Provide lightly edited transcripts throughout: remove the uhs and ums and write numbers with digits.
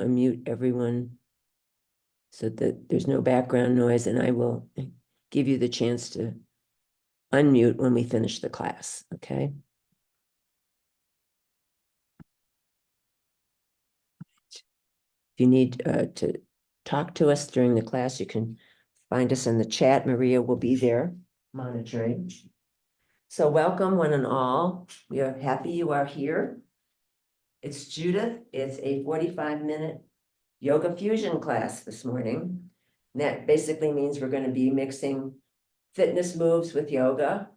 unmute everyone so that there's no background noise, and I will give you the chance to unmute when we finish the class, okay? If you need to talk to us during the class, you can find us in the chat. Maria will be there monitoring. So welcome one and all. We are happy you are here. It's Judith. It's a 45-minute yoga fusion class this morning. And that basically means we're going to be mixing fitness moves with yoga.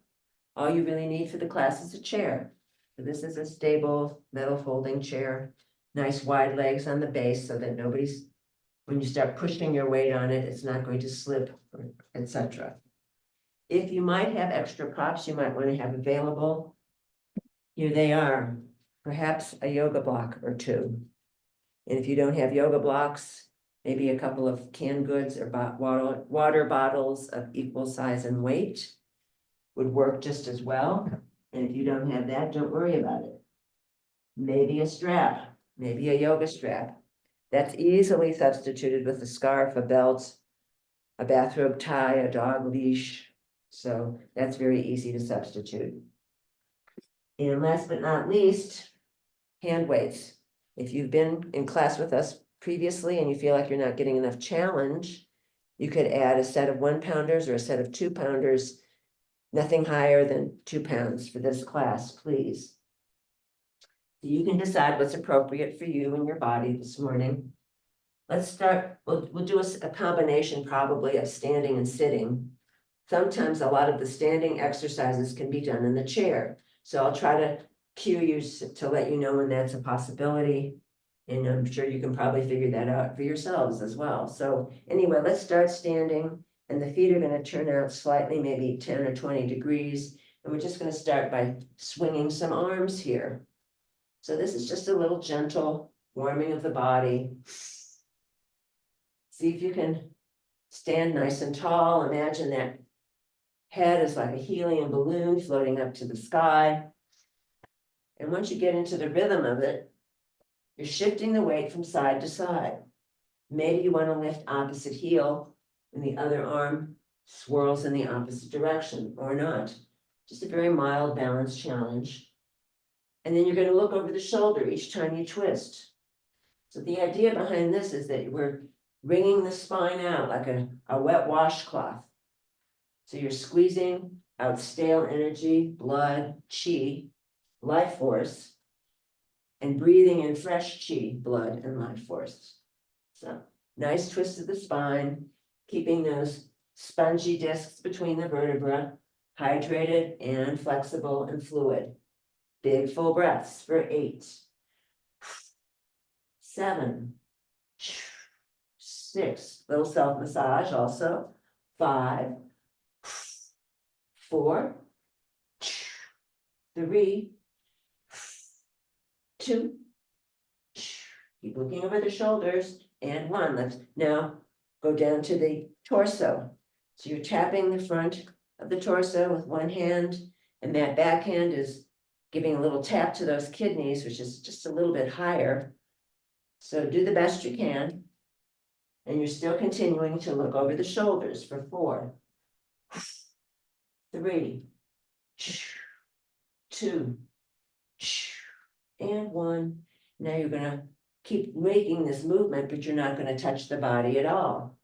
All you really need for the class is a chair. So this is a stable metal folding chair, nice wide legs on the base so that when you start pushing your weight on it, it's not going to slip, etc. If you might have extra props you might want to have available, here they are. Perhaps a yoga block or two. And if you don't have yoga blocks, maybe a couple of canned goods or water bottles of equal size and weight would work just as well. And if you don't have that, don't worry about it. Maybe a strap, maybe a yoga strap. That's easily substituted with a scarf, a belt, a bathrobe tie, a dog leash. So that's very easy to substitute. And last but not least, hand weights. If you've been in class with us previously and you feel like you're not getting enough challenge, you could add a set of 1-pounders or a set of 2-pounders, nothing higher than 2 pounds for this class, please. You can decide what's appropriate for you and your body this morning. Let's start, we'll do a combination probably of standing and sitting. Sometimes a lot of the standing exercises can be done in the chair. So I'll try to cue you to let you know when that's a possibility. And I'm sure you can probably figure that out for yourselves as well. So anyway, let's start standing, and the feet are going to turn out slightly, maybe 10 or 20 degrees. And we're just going to start by swinging some arms here. So this is just a little gentle warming of the body. See if you can stand nice and tall. Imagine that head is like a helium balloon floating up to the sky. And once you get into the rhythm of it, you're shifting the weight from side to side. Maybe you want to lift opposite heel and the other arm swirls in the opposite direction or not. Just a very mild balance challenge. And then you're going to look over the shoulder each time you twist. So the idea behind this is that we're wringing the spine out like a wet washcloth. So you're squeezing out stale energy, blood, chi, life force, and breathing in fresh chi, blood, and life force. So nice twist of the spine, keeping those spongy discs between the vertebrae hydrated and flexible and fluid. Big full breaths for 8, 7, 6, little self-massage also, 5, 4, 3, 2, keep looking over the shoulders, and 1. Let's now go down to the torso. So you're tapping the front of the torso with one hand, and that back hand is giving a little tap to those kidneys, which is just a little bit higher. So do the best you can. And you're still continuing to look over the shoulders for 4, 3, 2, and 1. Now you're going to keep making this movement, but you're not going to touch the body at all.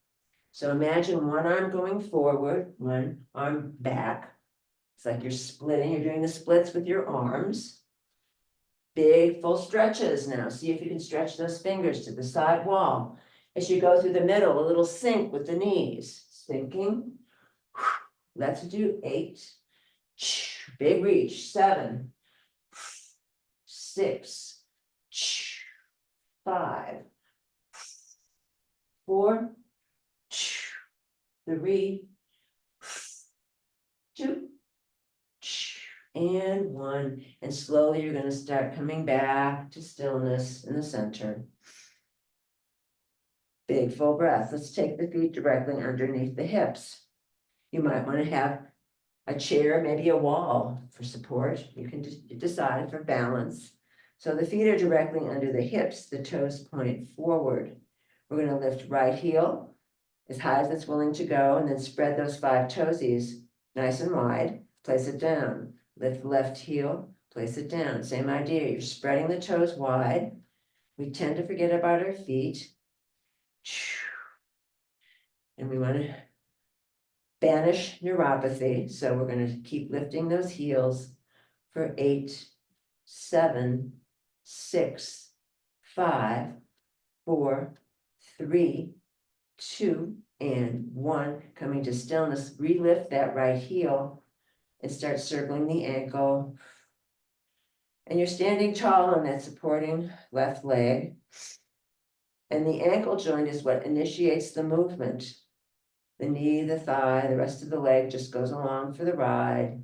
So imagine one arm going forward, one arm back. It's like you're splitting, you're doing the splits with your arms. Big full stretches now. See if you can stretch those fingers to the side wall. As you go through the middle, a little sink with the knees. Sinking. Let's do 8. Big reach. 7, 6, 5, 4, 3, 2, and 1. And slowly you're going to start coming back to stillness in the center. Big full breath. Let's take the feet directly underneath the hips. You might want to have a chair, maybe a wall for support. You can decide for balance. So the feet are directly under the hips, the toes point forward. We're gonna lift right heel as high as it's willing to go, and then spread those 5 toesies nice and wide, place it down. Lift left heel, place it down. Same idea, you're spreading the toes wide. We tend to forget about our feet. And we want to banish neuropathy, so we're going to keep lifting those heels for 8, 7, 6, 5, 4, 3, 2, and 1. Coming to stillness, relift that right heel and start circling the ankle. And you're standing tall on that supporting left leg. And the ankle joint is what initiates the movement. The knee, the thigh, the rest of the leg just goes along for the ride,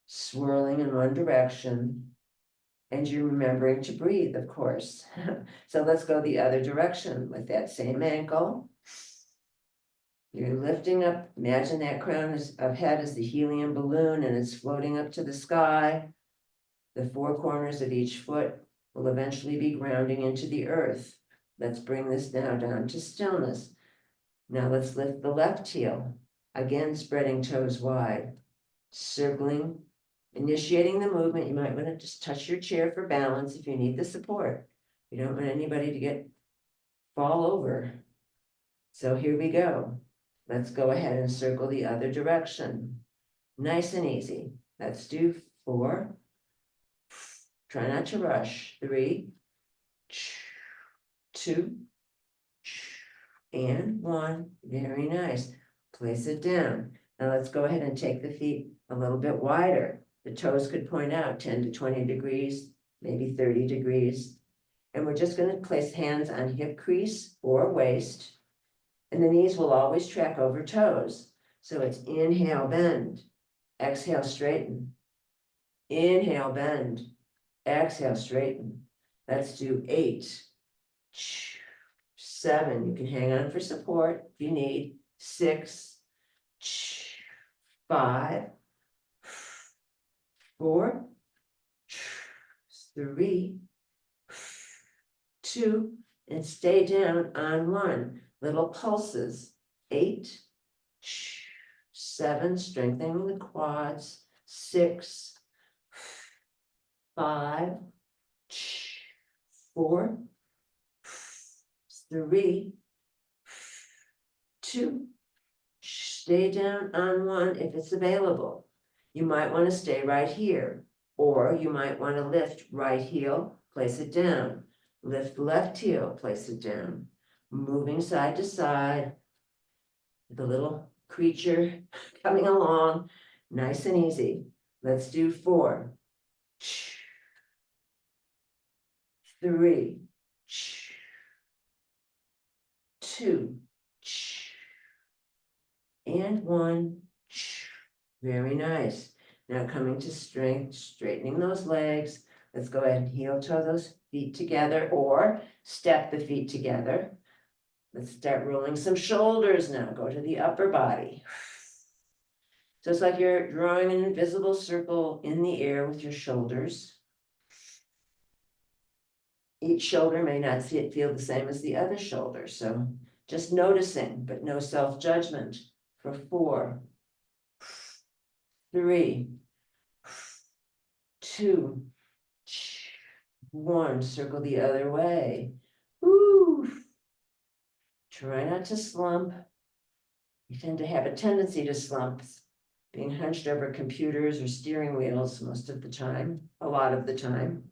swirling in one direction. And you're remembering to breathe, of course. So let's go the other direction with that same ankle. You're lifting up, imagine that crown of head is the helium balloon and it's floating up to the sky. The 4 corners of each foot will eventually be grounding into the earth. Let's bring this now down to stillness. Now let's lift the left heel, again spreading toes wide, circling, initiating the movement. You might want to just touch your chair for balance if you need the support. You don't want anybody to fall over. So here we go. Let's go ahead and circle the other direction. Nice and easy. Let's do 4. Try not to rush. 3, 2, and 1. Very nice. Place it down. Now let's go ahead and take the feet a little bit wider. The toes could point out 10 to 20 degrees, maybe 30 degrees. And we're just going to place hands on hip crease or waist. And the knees will always track over toes. So it's inhale, bend, exhale, straighten. Inhale, bend, exhale, straighten. Let's do 8, 7. You can hang on for support if you need. 6, 5, 4, 3, 2, and stay down on 1. Little pulses. 8, 7, strengthening the quads. 6, 5, 4, 3, 2, stay down on 1 if it's available. You might want to stay right here, or you might want to lift right heel, place it down. Lift left heel, place it down. Moving side to side. The little creature coming along, nice and easy. Let's do 4, 3, 2, and 1. Very nice. Now coming to strength, straightening those legs. Let's go ahead and heel toe those feet together or step the feet together. Let's start rolling some shoulders now. Go to the upper body. So it's like you're drawing an invisible circle in the air with your shoulders. Each shoulder may not feel the same as the other shoulder. So just noticing, but no self-judgment. For 4, 3, 2, 1. Circle the other way. Woo. Try not to slump. You tend to have a tendency to slump, being hunched over computers or steering wheels most of the time, a lot of the time.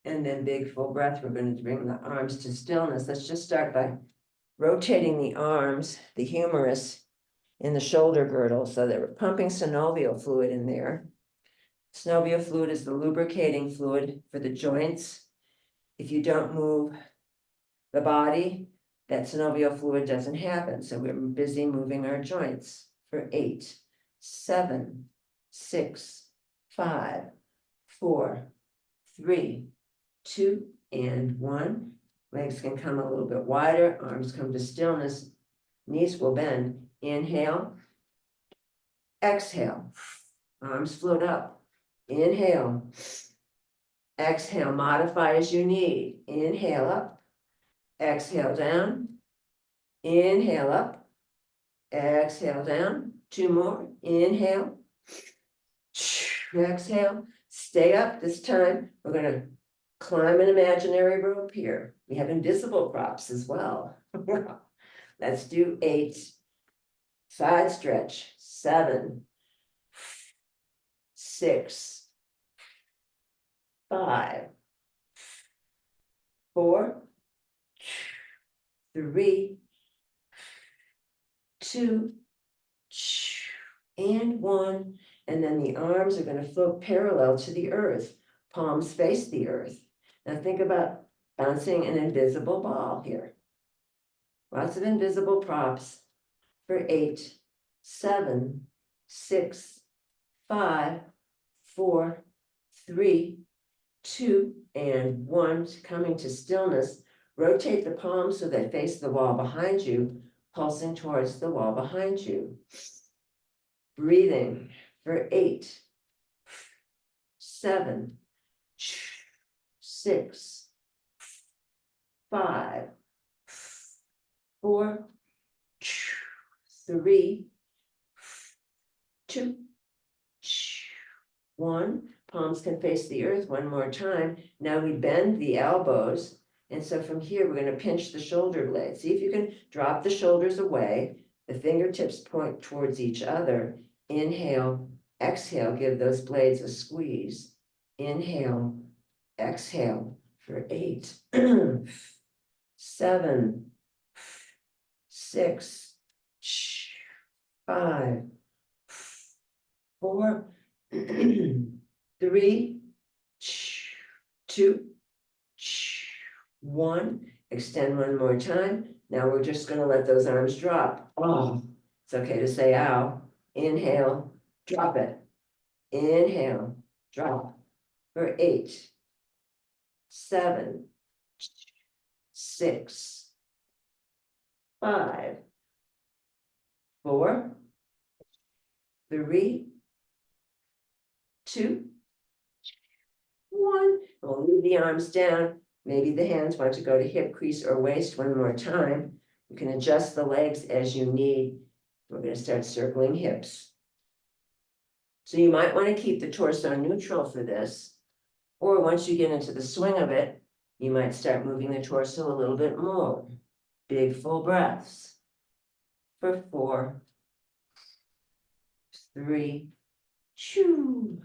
And then big full breath. We're going to bring the arms to stillness. Let's just start by rotating the arms, the humerus in the shoulder girdle, so that we're pumping synovial fluid in there. Synovial fluid is the lubricating fluid for the joints. If you don't move the body, that synovial fluid doesn't happen. So we're busy moving our joints for 8, 7, 6, 5, 4, 3, 2, and 1. Legs can come a little bit wider, arms come to stillness, knees will bend. Inhale, exhale, arms float up. Inhale, Exhale, modify as you need. Inhale up, exhale down, inhale up, exhale down. 2 more, inhale, exhale, stay up. This time, we're gonna climb an imaginary rope here. We have invisible props as well. Let's do 8, side stretch, 7, 6, 5, 4, 3, 2, and 1. And then the arms are going to float parallel to the earth. Palms face the earth. Now think about bouncing an invisible ball here. Lots of invisible props for 8, 7, 6, 5, 4, 3, 2, and 1. Coming to stillness. Rotate the palms so they face the wall behind you, pulsing towards the wall behind you. Breathing for 8, 7, 6, 5, 4, 3, 2, 1. Palms can face the earth one more time. Now we bend the elbows. And so from here, we're going to pinch the shoulder blades. See if you can drop the shoulders away. The fingertips point towards each other. Inhale, exhale, give those blades a squeeze. Inhale, exhale for 8, 7, 6, 5, 4, 3, 2, 1. Extend one more time. Now we're just going to let those arms drop. Oh, it's okay to say ow. Inhale, drop it. Inhale, drop for 8, 7, 6, 5, 4, 3, 2, 1. We'll leave the arms down. Maybe the hands want to go to hip crease or waist one more time. You can adjust the legs as you need. We're going to start circling hips. So you might want to keep the torso neutral for this, or once you get into the swing of it, you might start moving the torso a little bit more. Big full breaths for 4, 3, 2,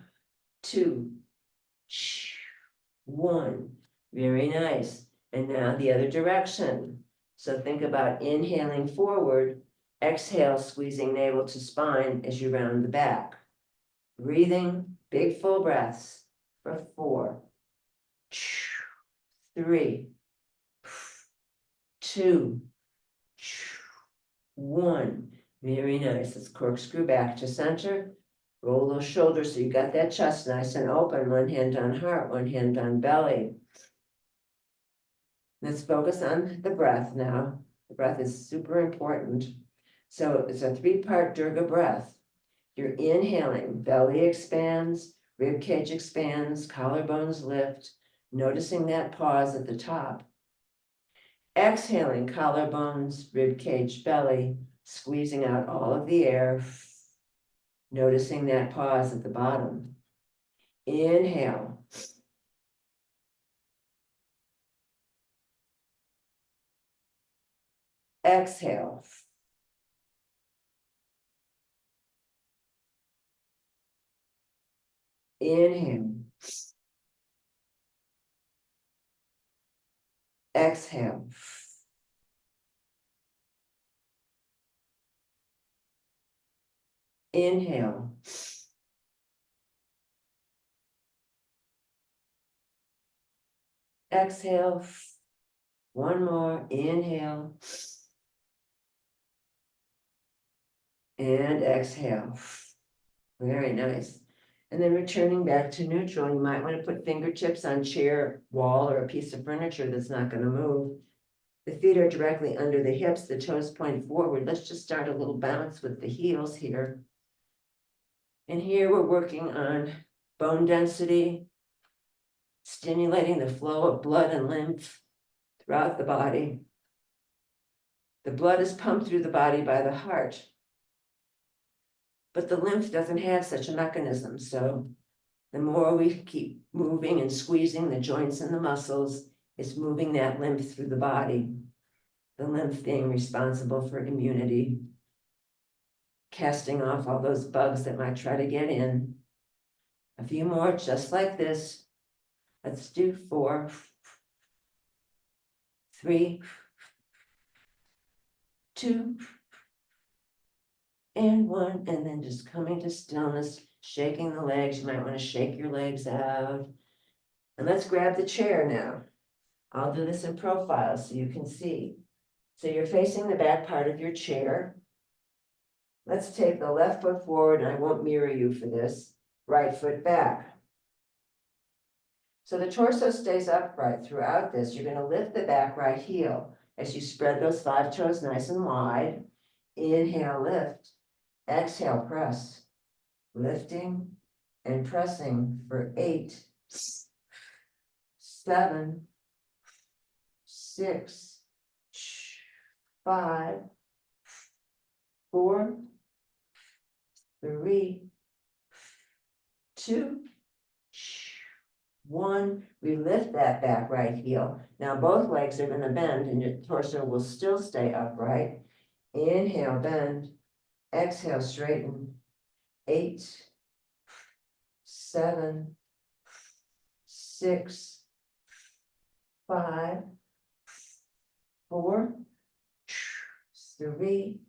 1. Very nice. And now the other direction. So think about inhaling forward, exhale, squeezing navel to spine as you round the back. Breathing, big full breaths for 4, 3, 2, 1. Very nice. Let's corkscrew back to center. Roll those shoulders so you got that chest nice and open. One hand on heart, one hand on belly. Let's focus on the breath now. The breath is super important. So it's a 3-part Durga breath. You're inhaling, belly expands, rib cage expands, collarbones lift, noticing that pause at the top. Exhaling, collarbones, rib cage, belly, squeezing out all of the air, noticing that pause at the bottom. Inhale. Exhale. Inhale. Exhale. Inhale. Exhale. One more. Inhale. And exhale. Very nice. And then returning back to neutral, you might want to put fingertips on chair, wall, or a piece of furniture that's not going to move. The feet are directly under the hips, the toes point forward. Let's just start a little bounce with the heels here. And here we're working on bone density, stimulating the flow of blood and lymph throughout the body. The blood is pumped through the body by the heart, but the lymph doesn't have such a mechanism. So the more we keep moving and squeezing the joints and the muscles, it's moving that lymph through the body. The lymph being responsible for immunity, casting off all those bugs that might try to get in. A few more just like this. Let's do 4, 3, 2, and 1, and then just coming to stillness, shaking the legs. You might want to shake your legs out. And let's grab the chair now. I'll do this in profile so you can see. So you're facing the back part of your chair. Let's take the left foot forward, and I won't mirror you for this. Right foot back. So the torso stays upright throughout this. You're going to lift the back right heel as you spread those 5 toes nice and wide. Inhale, lift. Exhale, press. Lifting and pressing for 8, 7, 6, 5, 4, 3, 2, 1. We lift that back right heel. Now both legs are going to bend and your torso will still stay upright. Inhale, bend. Exhale, straighten. 8, 7, 6, 5, 4, 3,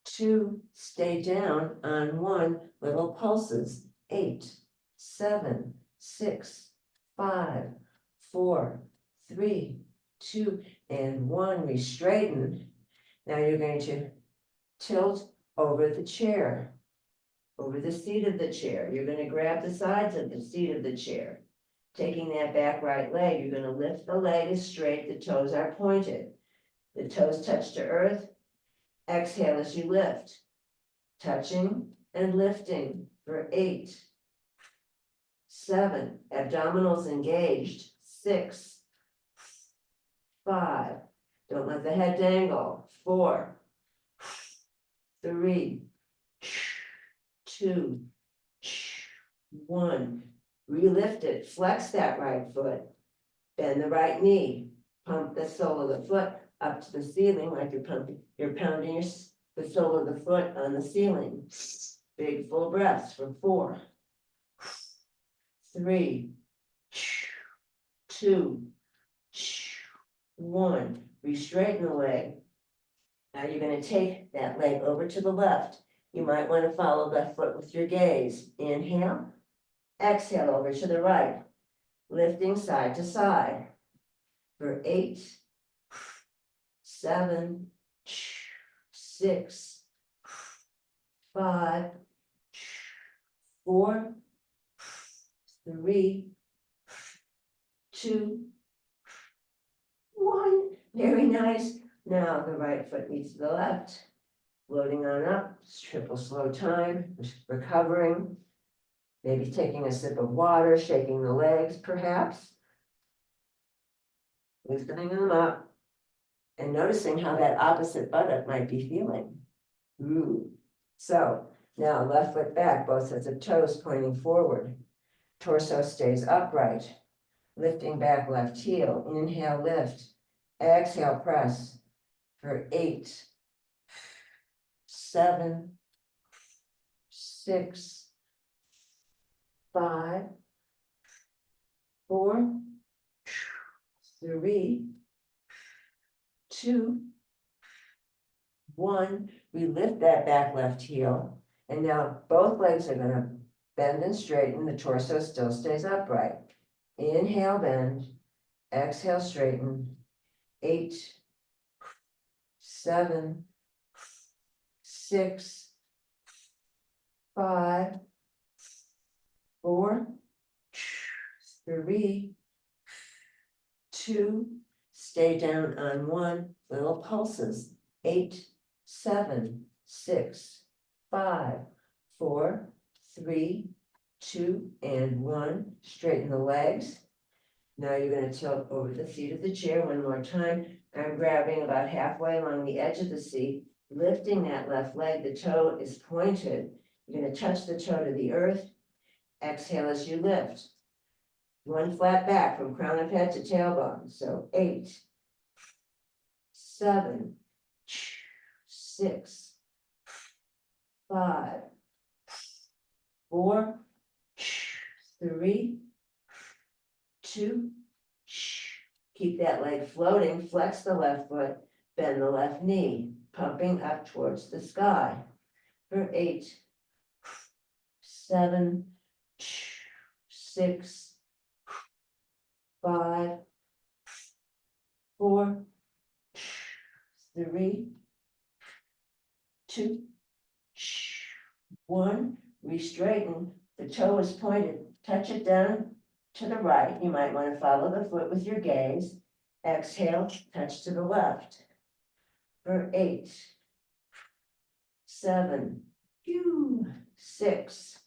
2, stay down on 1, little pulses. 8, 7, 6, 5, 4, 3, 2, and 1. We straighten. Now you're going to tilt over the chair, over the seat of the chair. You're going to grab the sides of the seat of the chair. Taking that back right leg, you're going to lift the leg as straight, the toes are pointed. The toes touch to earth. Exhale as you lift. Touching and lifting for 8, 7, abdominals engaged. 6, 5, don't let the head dangle. 4, 3, 2, 1. Relift it, flex that right foot, bend the right knee, pump the sole of the foot up to the ceiling like you're pounding the sole of the foot on the ceiling. Big full breaths for 4, 3, 2, 1. Re-straighten the leg. Now you're going to take that leg over to the left. You might want to follow that foot with your gaze. Inhale, exhale over to the right, lifting side to side for 8, 7, 6, 5, 4, 3, 2, 1. Very nice. Now the right foot meets the left. Floating on up, triple slow time, recovering. Maybe taking a sip of water, shaking the legs perhaps. Lifting them up. And noticing how that opposite buttock might be feeling. Ooh. So now left foot back, both sets of toes pointing forward. Torso stays upright. Lifting back left heel. Inhale, lift. Exhale, press for 8, 7, 6, 5, 4, 3, 2, 1. We lift that back left heel. And now both legs are going to bend and straighten. The torso still stays upright. Inhale, bend. Exhale, straighten. 8, 7, 6, 5, 4, 3, 2, stay down on 1, little pulses. 8, 7, 6, 5, 4, 3, 2, and 1. Straighten the legs. Now you're gonna tilt over the seat of the chair one more time. I'm grabbing about halfway along the edge of the seat, lifting that left leg. The toe is pointed. You're gonna touch the toe to the earth. Exhale as you lift. 1 flat back from crown of head to tailbone. So 8, 7, 6, 5, 4, 3, 2. Keep that leg floating, flex the left foot, bend the left knee, pumping up towards the sky. For 8, 7, 6, 5, 4, 3, 2, 1. Re-straighten. The toe is pointed. Touch it down to the right. You might want to follow the foot with your gaze. Exhale, touch to the left. For 8, 7, 6,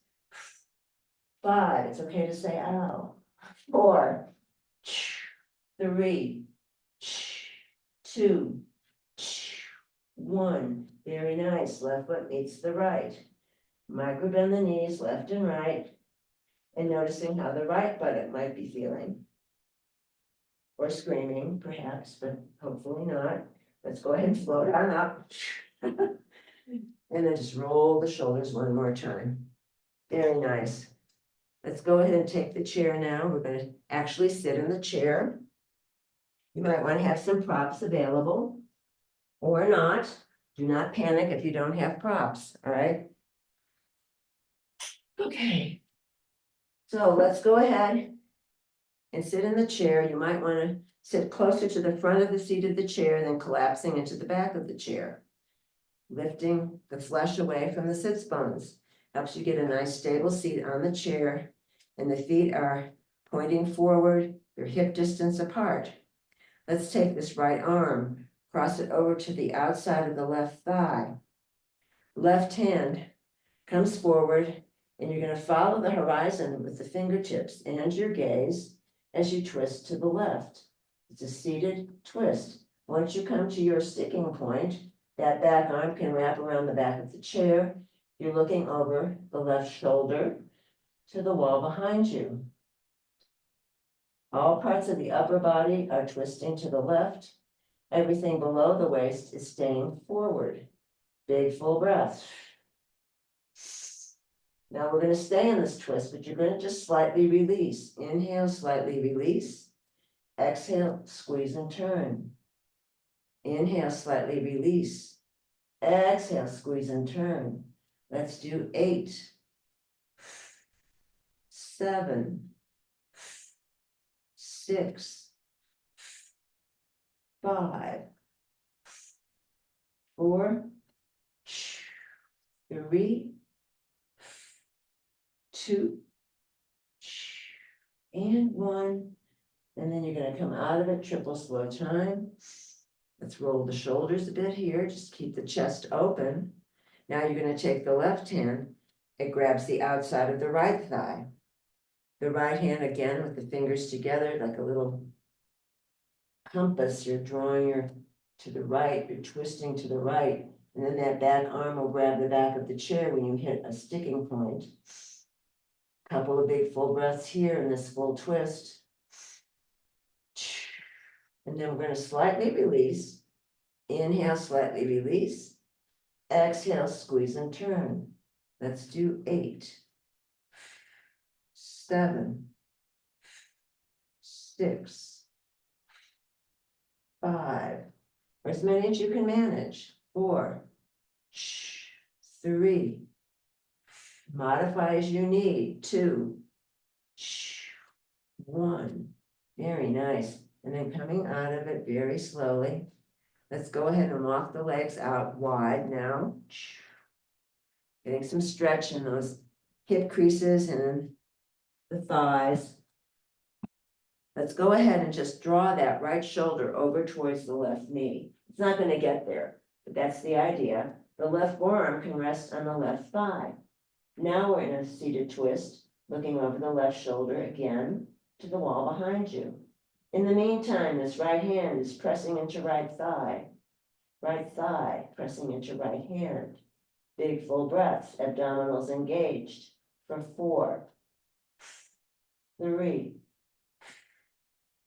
5. It's okay to say ow. 4, 3, 2, 1. Very nice. Left foot meets the right. Micro bend the knees left and right, and noticing how the right buttock might be feeling. Or screaming, perhaps, but hopefully not. Let's go ahead and float on up. And then just roll the shoulders one more time. Very nice. Let's go ahead and take the chair now. We're going to actually sit in the chair. You might want to have some props available or not. Do not panic if you don't have props, all right? Okay. So let's go ahead and sit in the chair. You might want to sit closer to the front of the seat of the chair than collapsing into the back of the chair. Lifting the flesh away from the sits bones helps you get a nice stable seat on the chair, and the feet are pointing forward, they're hip distance apart. Let's take this right arm, cross it over to the outside of the left thigh. Left hand comes forward, and you're going to follow the horizon with the fingertips and your gaze as you twist to the left. It's a seated twist. Once you come to your sticking point, that back arm can wrap around the back of the chair. You're looking over the left shoulder to the wall behind you. All parts of the upper body are twisting to the left. Everything below the waist is staying forward. Big full breath. Now we're going to stay in this twist, but you're going to just slightly release. Inhale, slightly release. Exhale, squeeze and turn. Inhale, slightly release. Exhale, squeeze and turn. Let's do 8, 7, 6, 5, 4, 3, 2, and 1. And then you're going to come out of it, triple slow time. Let's roll the shoulders a bit here. Just keep the chest open. Now you're going to take the left hand. It grabs the outside of the right thigh. The right hand again with the fingers together like a little compass. You're drawing your to the right. You're twisting to the right. And then that back arm will grab the back of the chair when you hit a sticking point. Couple of big full breaths here in this full twist. And then we're going to slightly release. Inhale, slightly release. Exhale, squeeze and turn. Let's do 8, 7, 6, 5, or as many as you can manage. 4, 3, modify as you need. 2, 1. Very nice. And then coming out of it very slowly. Let's go ahead and walk the legs out wide now. Getting some stretch in those hip creases and the thighs. Let's go ahead and just draw that right shoulder over towards the left knee. It's not going to get there, but that's the idea. The left forearm can rest on the left thigh. Now we're in a seated twist. looking over the left shoulder again to the wall behind you. In the meantime, this right hand is pressing into right thigh pressing into right hand. Big full breaths, abdominals engaged for 4, 3,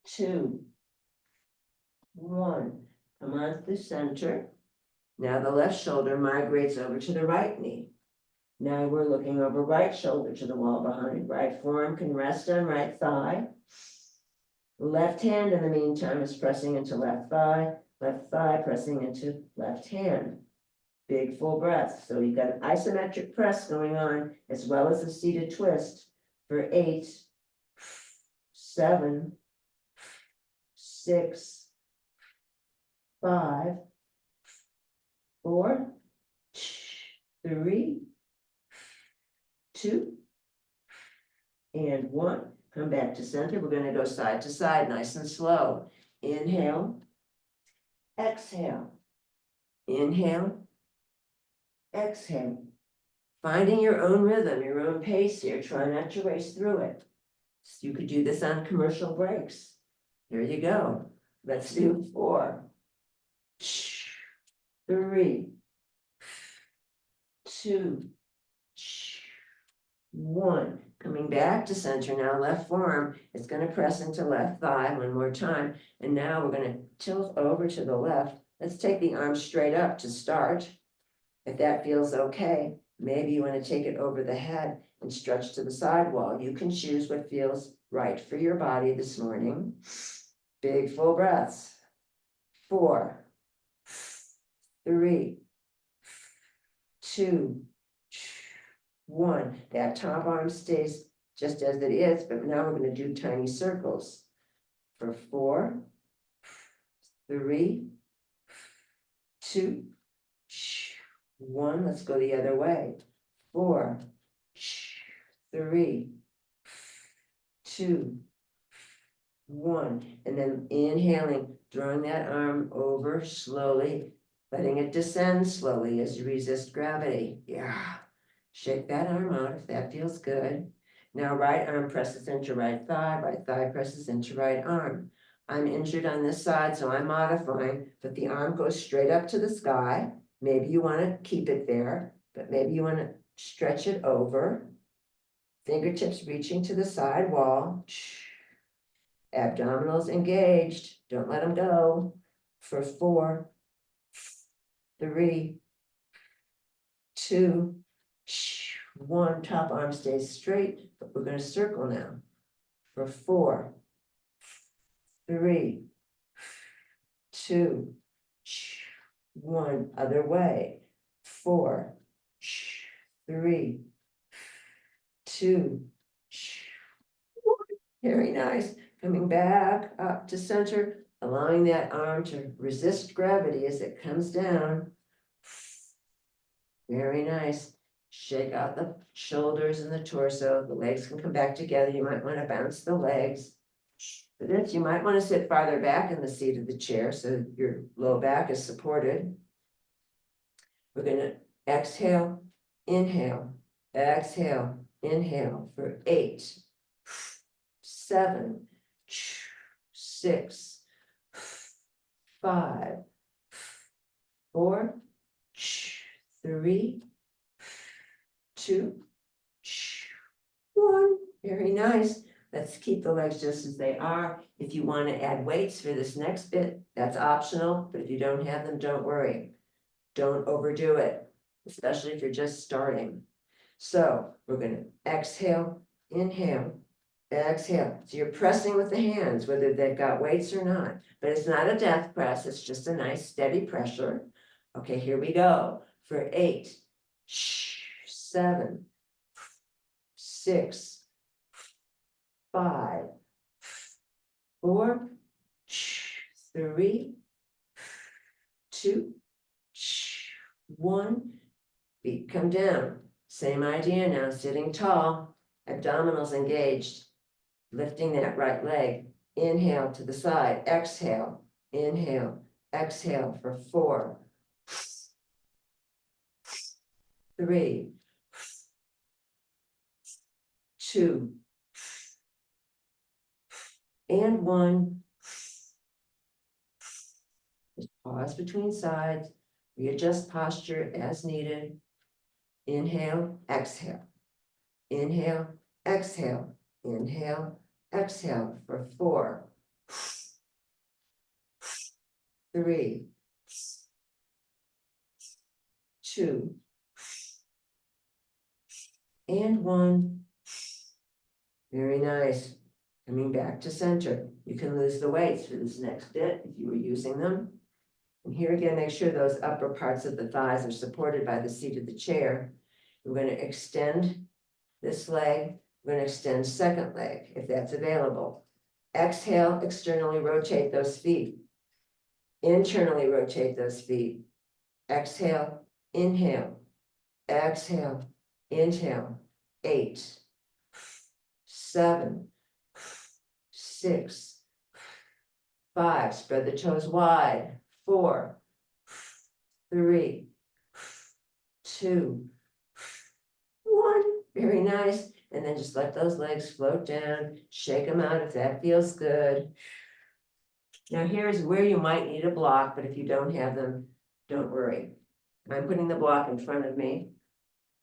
2, 1. Come on to the center. Now the left shoulder migrates over to the right knee. Now we're looking over right shoulder to the wall behind. Right forearm can rest on right thigh. Left hand in the meantime is pressing into left thigh pressing into left hand. Big full breath. So you've got an isometric press going on as well as a seated twist for 8, 7, 6, 5, 4, 3, 2, and 1. Come back to center. We're going to go side to side, nice and slow. Inhale, exhale, inhale, exhale. Finding your own rhythm, your own pace here. Try not to race through it. You could do this on commercial breaks. There you go. Let's do 4, 3, 2, 1. Coming back to center now, left forearm is going to press into left thigh one more time. And now we're going to tilt over to the left. Let's take the arm straight up to start. If that feels okay, maybe you want to take it over the head and stretch to the side wall. You can choose what feels right for your body this morning. Big full breaths. 4, 3, 2, 1. That top arm stays just as it is, but now we're going to do tiny circles for 4, 3, 2, 1. Let's go the other way. 4, 3, 2, 1. And then inhaling, drawing that arm over slowly, letting it descend slowly as you resist gravity. Yeah. Shake that arm out if that feels good. Now right arm presses into right thigh presses into right arm. I'm injured on this side, so I'm modifying, but the arm goes straight up to the sky. Maybe you want to keep it there, but maybe you want to stretch it over. Fingertips reaching to the side wall. Abdominals engaged. Don't let them go. For 4, 3, 2, 1. Top arm stays straight, but we're going to circle now. For 4, 3, 2, 1. Other way. 4, 3, 2, 1. Very nice. Coming back up to center, allowing that arm to resist gravity as it comes down. Very nice. Shake out the shoulders and the torso. The legs can come back together. You might want to bounce the legs. For this, you might want to sit farther back in the seat of the chair so your low back is supported. We're going to exhale, inhale, exhale, inhale for 8, 7, 6, 5, 4, 3, 2, 1. Very nice. Let's keep the legs just as they are. If you want to add weights for this next bit, that's optional, but if you don't have them, don't worry. Don't overdo it, especially if you're just starting. So we're going to exhale, inhale, exhale. So you're pressing with the hands, whether they've got weights or not, but it's not a death press. It's just a nice steady pressure. Okay, here we go for 8, 7, 6, 5, 4, 3, 2, 1. Feet come down. Same idea now, sitting tall, abdominals engaged, lifting that right leg. Inhale to the side, exhale, inhale, exhale for 4, 3, 2, and 1. Just pause between sides, readjust posture as needed. Inhale, exhale. Inhale, exhale. Inhale, exhale for 4, 3, 2, and 1. Very nice. Coming back to center. You can lose the weights for this next bit if you were using them. And here again, make sure those upper parts of the thighs are supported by the seat of the chair. We're going to extend this leg. We're going to extend second leg if that's available. Exhale, externally rotate those feet. Internally rotate those feet. Exhale, inhale, exhale, inhale. 8, 7, 6, 5. Spread the toes wide. 4, 3, 2, 1. Very nice. And then just let those legs float down. Shake them out if that feels good. Now here's where you might need a block, but if you don't have them, don't worry. I'm putting the block in front of me.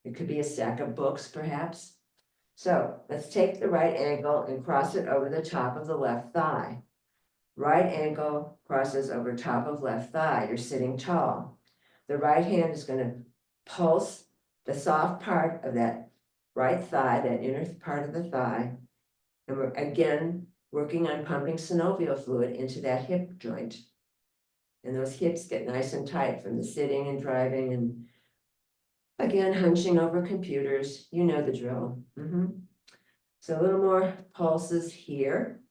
It could be a stack of books, perhaps. So let's take the right ankle and cross it over the top of the left thigh. Right ankle crosses over top of left thigh. You're sitting tall. The right hand is going to pulse the soft part of that right thigh, that inner part of the thigh. And we're again working on pumping synovial fluid into that hip joint. And those hips get nice and tight from the sitting and driving and again, hunching over computers. You know the drill. So a little more pulses here.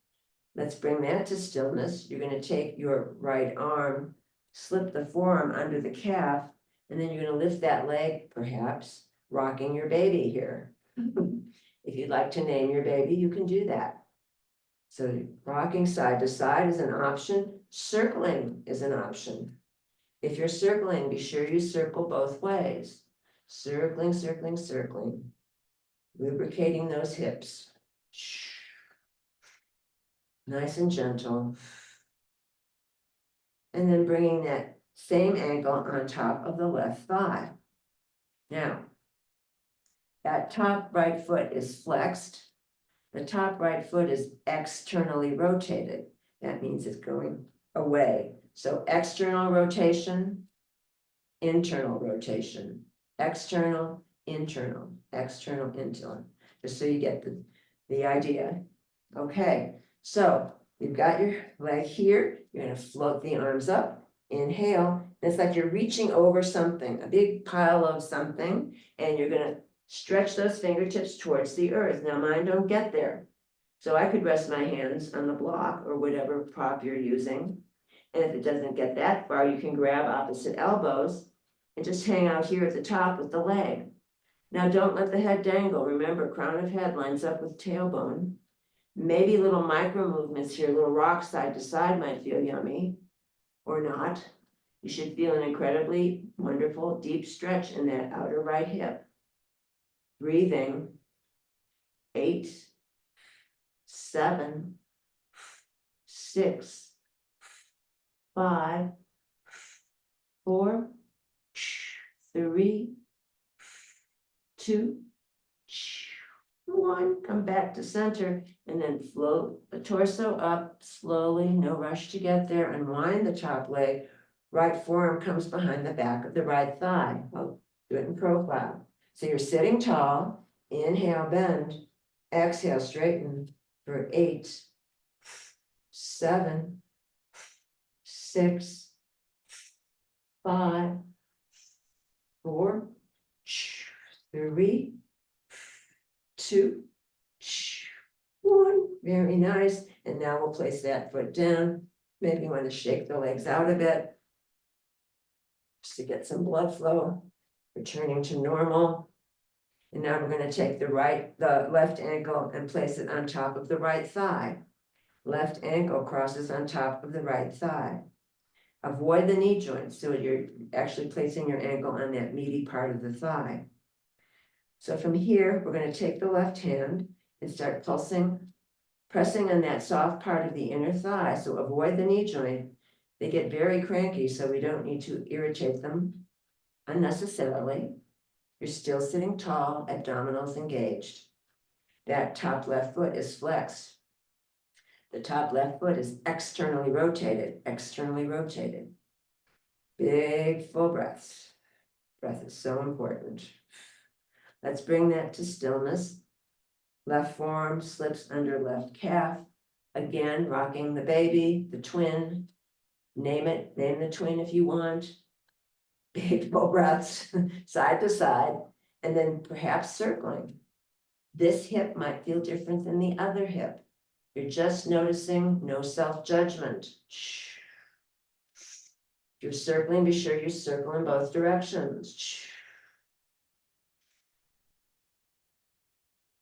Let's bring that to stillness. You're going to take your right arm, slip the forearm under the calf, and then you're going to lift that leg, perhaps, rocking your baby here. If you'd like to name your baby, you can do that. So rocking side to side is an option. Circling is an option. If you're circling, be sure you circle both ways. Circling, circling, circling. Lubricating those hips. Nice and gentle. And then bringing that same ankle on top of the left thigh. Now, that top right foot is flexed. The top right foot is externally rotated. That means it's going away. So external rotation, internal rotation, external, internal, external, internal, just so you get the idea. Okay, so you've got your leg here. You're going to float the arms up. Inhale. It's like you're reaching over something, a big pile of something, and you're going to stretch those fingertips towards the earth. Now mine don't get there. So I could rest my hands on the block or whatever prop you're using. And if it doesn't get that far, you can grab opposite elbows and just hang out here at the top with the leg. Now don't let the head dangle. Remember, crown of head lines up with tailbone. Maybe little micro movements here, little rock side to side might feel yummy or not. You should feel an incredibly wonderful deep stretch in that outer right hip. Breathing. 8, 7, 6, 5, 4, 3, 2, 1. Come back to center and then float the torso up slowly. No rush to get there. Unwind the top leg. Right forearm comes behind the back of the right thigh. I'll do it in profile. So you're sitting tall. Inhale, bend. Exhale, straighten for 8, 7, 6, 5, 4, 3, 2, 1. Very nice. And now we'll place that foot down. Maybe you want to shake the legs out a bit just to get some blood flow, returning to normal. And now we're going to take the left ankle and place it on top of the right thigh. Left ankle crosses on top of the right thigh. Avoid the knee joint, so you're actually placing your ankle on that meaty part of the thigh. So from here, we're going to take the left hand and start pulsing, pressing on that soft part of the inner thigh, so avoid the knee joint. They get very cranky, so we don't need to irritate them unnecessarily. You're still sitting tall, abdominals engaged. That top left foot is flexed. The top left foot is externally rotated, externally rotated. Big full breaths. Breath is so important. Let's bring that to stillness. Left forearm slips under left calf. Again, rocking the baby, the twin. Name it, name the twin if you want. Big full breaths, side to side, and then perhaps circling. This hip might feel different than the other hip. You're just noticing, no self-judgment. If you're circling, be sure you circle in both directions.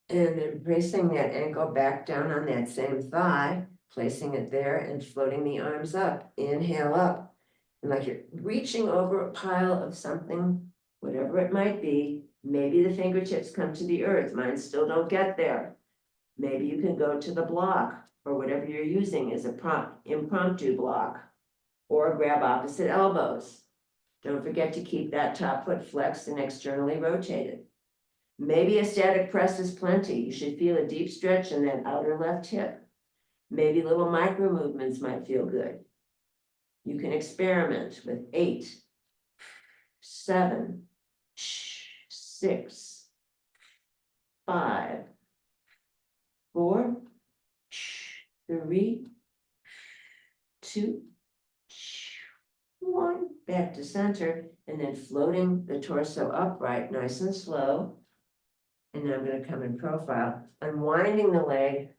And then placing that ankle back down on that same thigh, placing it there and floating the arms up. Inhale up. And like you're reaching over a pile of something, whatever it might be. Maybe the fingertips come to the earth. Mine still don't get there. Maybe you can go to the block or whatever you're using as a impromptu block, or grab opposite elbows. Don't forget to keep that top foot flexed and externally rotated. Maybe a static press is plenty. You should feel a deep stretch in that outer left hip. Maybe little micro movements might feel good. You can experiment with 8, 7, 6, 5, 4, 3, 2, 1. Back to center, and then floating the torso upright, nice and slow. And now I'm going to come in profile, unwinding the leg.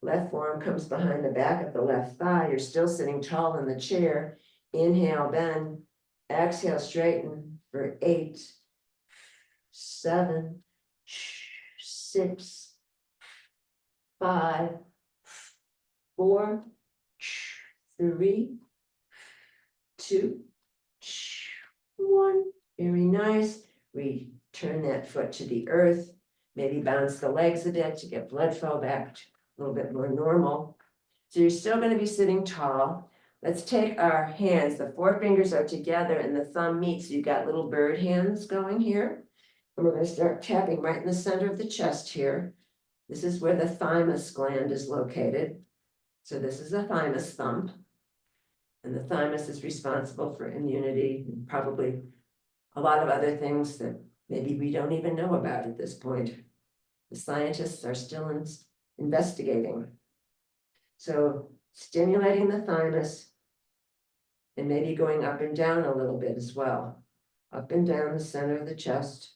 Left forearm comes behind the back of the left thigh. You're still sitting tall in the chair. Inhale, bend. Exhale, straighten for 8, 7, 6, 5, 4, 3, 2, 1. Very nice. Return that foot to the earth. Maybe bounce the legs a bit to get blood flow back a little bit more normal. So you're still going to be sitting tall. Let's take our hands. The 4 fingers are together and the thumb meets. So you've got little bird hands going here. And we're going to start tapping right in the center of the chest here. This is where the thymus gland is located. So this is a thymus thump. And the thymus is responsible for immunity and probably a lot of other things that maybe we don't even know about at this point. The scientists are still investigating. So stimulating the thymus and maybe going up and down a little bit as well. Up and down the center of the chest.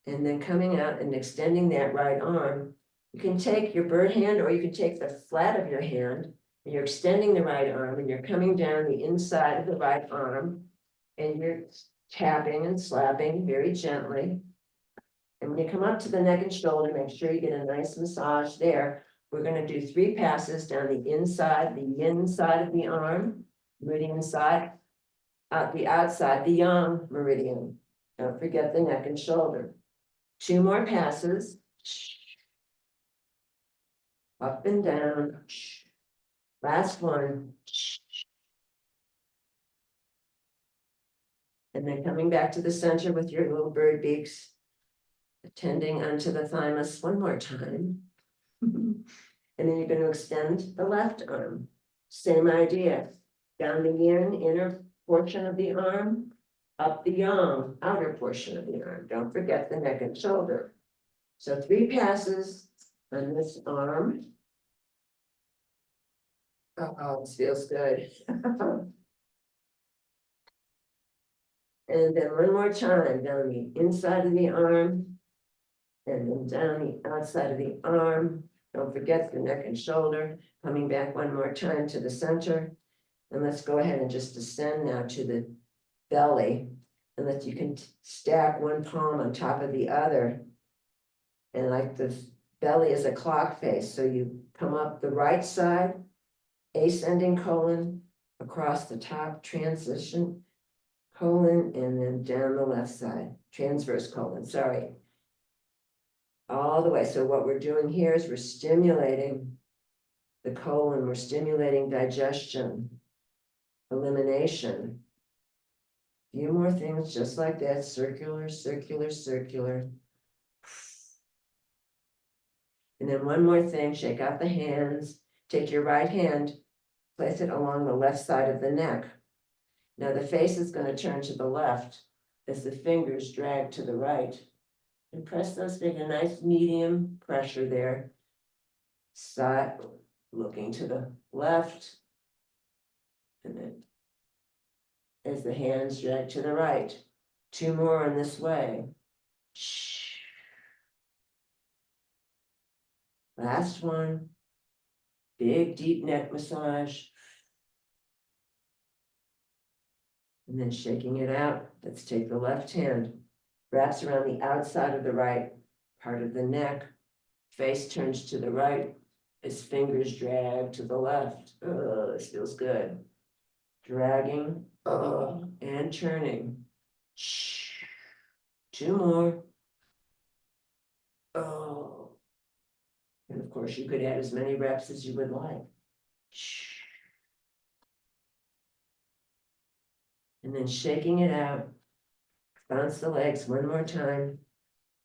And then coming out and extending that right arm. You can take your bird hand or you can take the flat of your hand and you're extending the right arm and you're coming down the inside of the right arm and you're tapping and slapping very gently. And when you come up to the neck and shoulder, make sure you get a nice massage there. We're going to do 3 passes down the inside of the arm, meridian side, out the outside, the yang meridian. Don't forget the neck and shoulder. 2 more passes. Up and down. Last one. And then coming back to the center with your little bird beaks. Attending onto the thymus one more time. And then you're going to extend the left arm. Same idea. Down the yin, inner portion of the arm. Up the yang, outer portion of the arm. Don't forget the neck and shoulder. So 3 passes on this arm. Oh, this feels good. And then one more time down the inside of the arm. And then down the outside of the arm. Don't forget the neck and shoulder. Coming back one more time to the center. And let's go ahead and just descend now to the belly. And that you can stack one palm on top of the other. And like the belly is a clock face. So you come up the right side, ascending colon, across the top, transition colon, and then down the left side, transverse colon, sorry. all the way. So what we're doing here is we're stimulating the colon, we're stimulating digestion, elimination. A few more things just like that, circular, circular, circular. And then one more thing, shake out the hands, take your right hand, place it along the left side of the neck. Now the face is going to turn to the left as the fingers drag to the right. And press those, make a nice medium pressure there. Side, looking to the left. And then as the hands drag to the right. Two more in this way. Last one. Big deep neck massage. And then shaking it out. Let's take the left hand. Wraps around the outside of the right part of the neck. Face turns to the right. His fingers drag to the left. Oh, this feels good. Dragging, and turning. Two more. Oh. And of course, you could add as many reps as you would like. And then shaking it out. Bounce the legs one more time.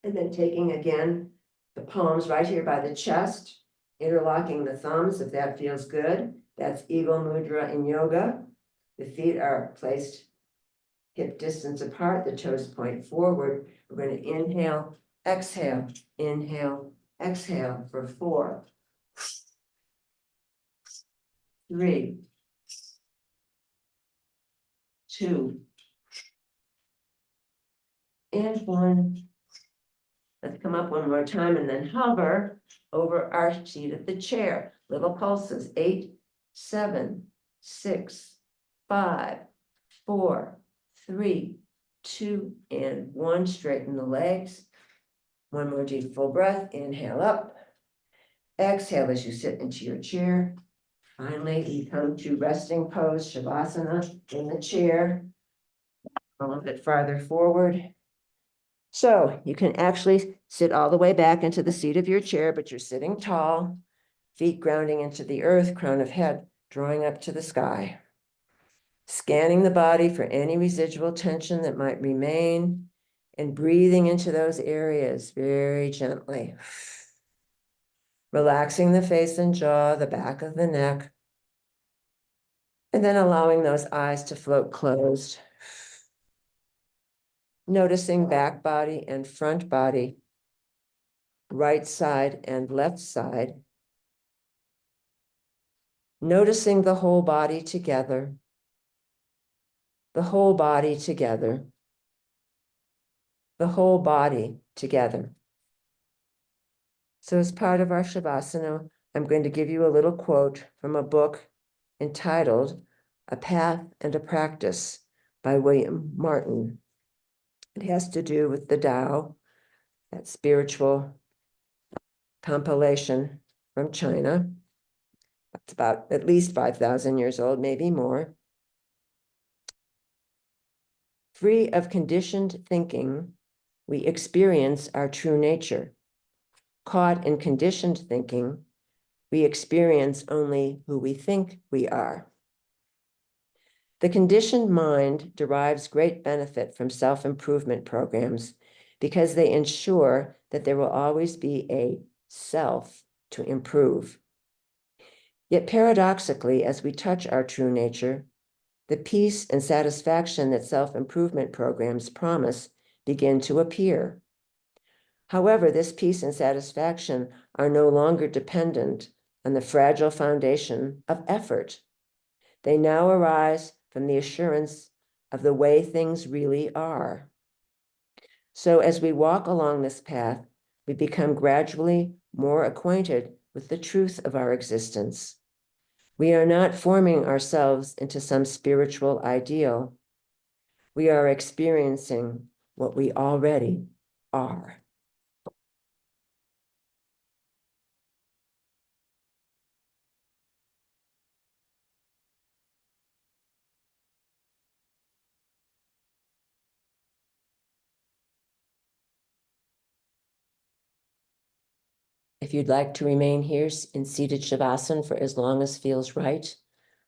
And then taking again the palms right here by the chest, interlocking the thumbs if that feels good. That's Eagle Mudra in yoga. The feet are placed hip distance apart, the toes point forward. We're going to inhale, exhale, for 4, 3, 2, and 1. Let's come up one more time and then hover over our seat of the chair. Little pulses, 8, 7, 6, 5, 4, 3, 2, and 1. Straighten the legs. One more deep full breath. Inhale up. Exhale as you sit into your chair. Finally, you come to resting pose, Shavasana, in the chair. A little bit farther forward. So you can actually sit all the way back into the seat of your chair, but you're sitting tall, feet grounding into the earth, crown of head drawing up to the sky. Scanning the body for any residual tension that might remain and breathing into those areas very gently. Relaxing the face and jaw, the back of the neck, and then allowing those eyes to float closed. Noticing back body and front body, right side and left side. Noticing the whole body together, the whole body together, the whole body together. So as part of our Shavasana, I'm going to give you a little quote from a book entitled A Path and a Practice by William Martin. It has to do with the Tao, that spiritual compilation from China. It's about at least 5,000 years old, maybe more. Free of conditioned thinking, we experience our true nature. Caught in conditioned thinking, we experience only who we think we are. The conditioned mind derives great benefit from self-improvement programs because they ensure that there will always be a self to improve. Yet paradoxically, as we touch our true nature, the peace and satisfaction that self-improvement programs promise begin to appear. However, this peace and satisfaction are no longer dependent on the fragile foundation of effort. They now arise from the assurance of the way things really are. So as we walk along this path, we become gradually more acquainted with the truth of our existence. We are not forming ourselves into some spiritual ideal. We are experiencing what we already are. If you'd like to remain here in seated Shavasana for as long as feels right,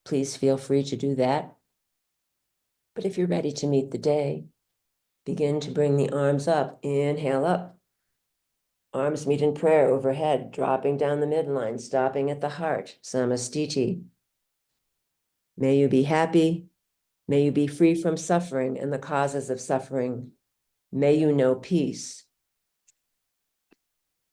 please feel free to do that. But if you're ready to meet the day, begin to bring the arms up. Inhale up. Arms meet in prayer overhead, dropping down the midline, stopping at the heart. Samastiti. May you be happy. May you be free from suffering and the causes of suffering. May you know peace.